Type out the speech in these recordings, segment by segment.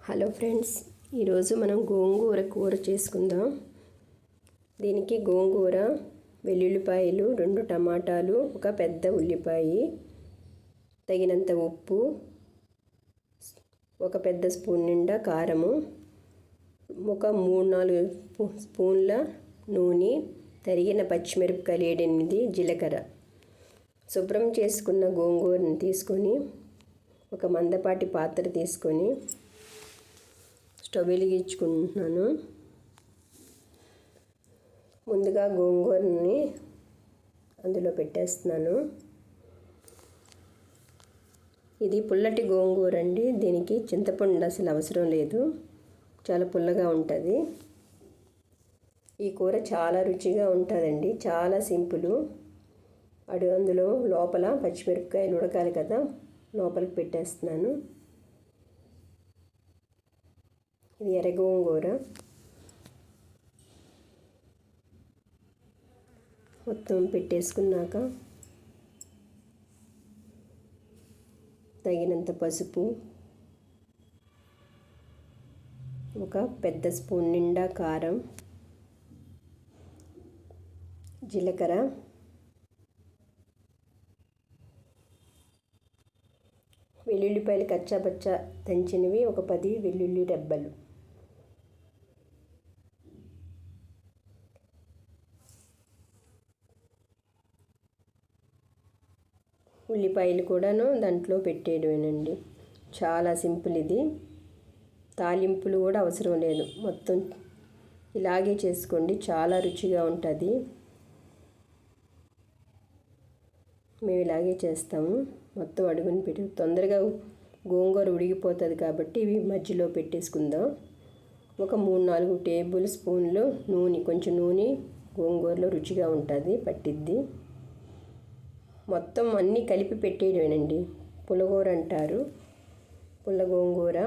Hello friends, ఈరోజు మనం గోంగూర కూర చేసుకుందాం. దీనికి గోంగూర, వెల్లుల్లిపాయలు, 2 టమాటాలు, ఒక పెద్ద ఉల్లిపాయ, తగినంత ఉప్పు, ఒక పెద్ద స్పూన్ నిండా కారము, ఒక 3-4 స్పూన్ల నూనె, తరిగిన పచ్చిమిరపకాయలు 7-8, జీలకర్ర. శుభ్రం చేసుకున్న గోంగూరని తీసుకొని ఒక మందపాటి పాత్ర తీసుకొని స్టవ్ వెలిగించుకుంటున్నాను. ముందుగా గోంగూరని అందులో పెట్టేస్తున్నాను. ఇది పుల్లటి గోంగూర అండి. దీనికి చింతపండు అసలు అవసరం లేదు, చాలా పుల్లగా ఉంటుంది. ఈ కూర చాలా రుచిగా ఉంటుందండి, చాలా సింపుల్. అందులో లోపల పచ్చిమిరపకాయలు ఉడకాలి కదా, లోపలికి పెట్టేస్తున్నాను. ఇది ఎర్ర గోంగూర. మొత్తం పెట్టేసుకున్నాక తగినంత పసుపు, ఒక పెద్ద స్పూన్ నిండా కారం, జీలకర్ర, వెల్లుల్లిపాయలు కచ్చాపచ్చా దంచినవి ఒక 10 వెల్లుల్లి రెబ్బలు, ఉల్లిపాయలు కూడాను దాంట్లో పెట్టేయడమేనండి. చాలా సింపుల్ ఇది. తాలింపులు కూడా అవసరం లేదు, మొత్తం ఇలాగే చేసుకోండి, చాలా రుచిగా ఉంటుంది. మేము ఇలాగే చేస్తాము. మొత్తం అడుగుని పెట్టి తొందరగా గోంగూర ఉడికిపోతుంది కాబట్టి ఇవి మధ్యలో పెట్టేసుకుందాం. ఒక 3-4 టేబుల్ స్పూన్లు నూనె, కొంచెం నూనె గోంగూరలో రుచిగా ఉంటుంది, పట్టిద్ది. మొత్తం అన్నీ కలిపి పెట్టేయడమేనండి. పులగూర అంటారు, పుల్ల గోంగూర.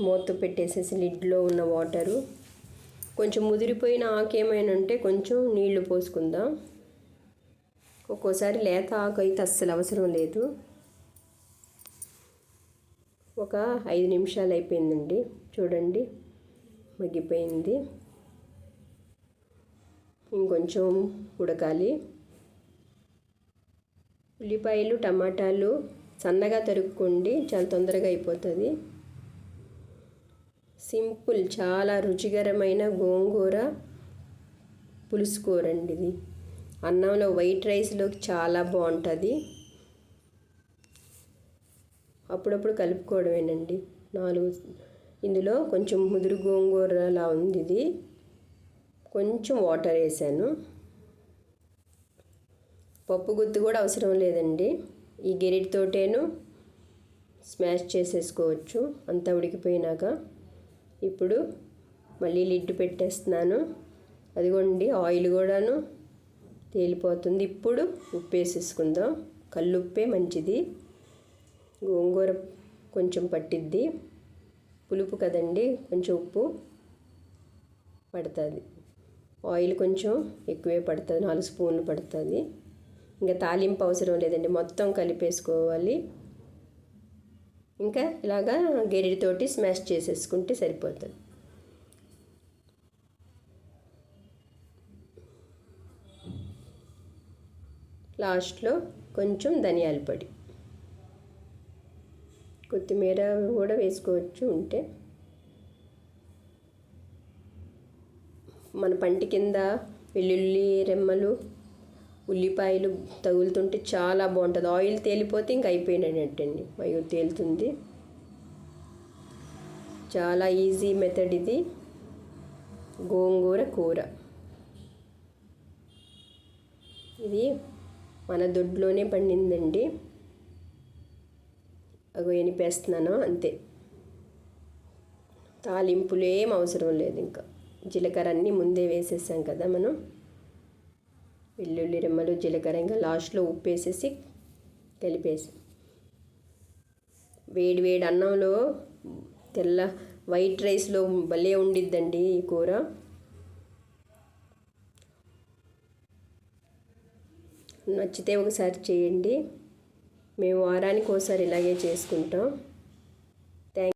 మూత పెట్టేసేసి లిడ్లో ఉన్న వాటరు, కొంచెం ముదిరిపోయిన ఆకేమైనా ఉంటే కొంచెం నీళ్లు పోసుకుందాం. ఒక్కోసారి లేత ఆకు అయితే అస్సలు అవసరం లేదు. ఒక 5 నిమిషాలు అయిపోయిందండి, చూడండి మగ్గిపోయింది. ఇంకొంచెం ఉడకాలి. ఉల్లిపాయలు, టమాటాలు సన్నగా తరుక్కోండి, చాలా తొందరగా అయిపోతుంది. సింపుల్, చాలా రుచికరమైన గోంగూర పులుసు కూర అండి ఇది. అన్నంలో, వైట్ రైస్లోకి చాలా బాగుంటుంది. అప్పుడప్పుడు కలుపుకోవడమేనండి. ఇందులో కొంచెం ముదురు గోంగూరలా ఉంది ఇది. కొంచెం వాటర్ వేసాను. పప్పు గుత్తి కూడా అవసరం లేదండి, ఈ గెరిటితోటేను స్మాష్ చేసేసుకోవచ్చు అంతా ఉడికిపోయినాక. ఇప్పుడు మళ్ళీ లిడ్ పెట్టేస్తున్నాను. అదిగోండి ఆయిల్ కూడాను తేలిపోతుంది. ఇప్పుడు ఉప్పు వేసేసుకుందాం. కల్లుప్పే మంచిది, గోంగూర కొంచెం పట్టిద్ది, పులుపు కదండి, కొంచెం ఉప్పు పడుతుంది. ఆయిల్ కొంచెం ఎక్కువే పడుతుంది, 4 స్పూన్లు పడుతుంది. ఇంకా తాలింపు అవసరం లేదండి, మొత్తం కలిపేసుకోవాలి. ఇంకా ఇలాగా గెరిటితోటి స్మాష్ చేసేసుకుంటే సరిపోతుంది. లాస్ట్లో కొంచెం ధనియాల పొడి, కొత్తిమీర కూడా వేసుకోవచ్చు ఉంటే. మన పంటి కింద వెల్లుల్లి రెమ్మలు, ఉల్లిపాయలు తగులుతుంటే చాలా బాగుంటుంది. ఆయిల్ తేలిపోతే ఇంక అయిపోయినట్టండి. అయ్యో తేలుతుంది. చాలా ఈజీ మెథడ్ ఇది, గోంగూర కూర. ఇది మన దొడ్లోనే పండిందండి. అగో ఎనిపేస్తున్నాను అంతే. తాలింపులు ఏం అవసరం లేదు. ఇంకా జీలకర్ర అన్నీ ముందే వేసేసాం కదా మనం. వెల్లుల్లి రెమ్మలు, జీలకర్ర, ఇంకా లాస్ట్లో ఉప్పు వేసేసి కలిపేసి. వేడి వేడి అన్నంలో, తెల్ల వైట్ రైస్లో భలే ఉండిద్దండి ఈ కూర. నచ్చితే ఒకసారి చేయండి. మేము వారానికి ఒకసారి ఇలాగే చేసుకుంటాం.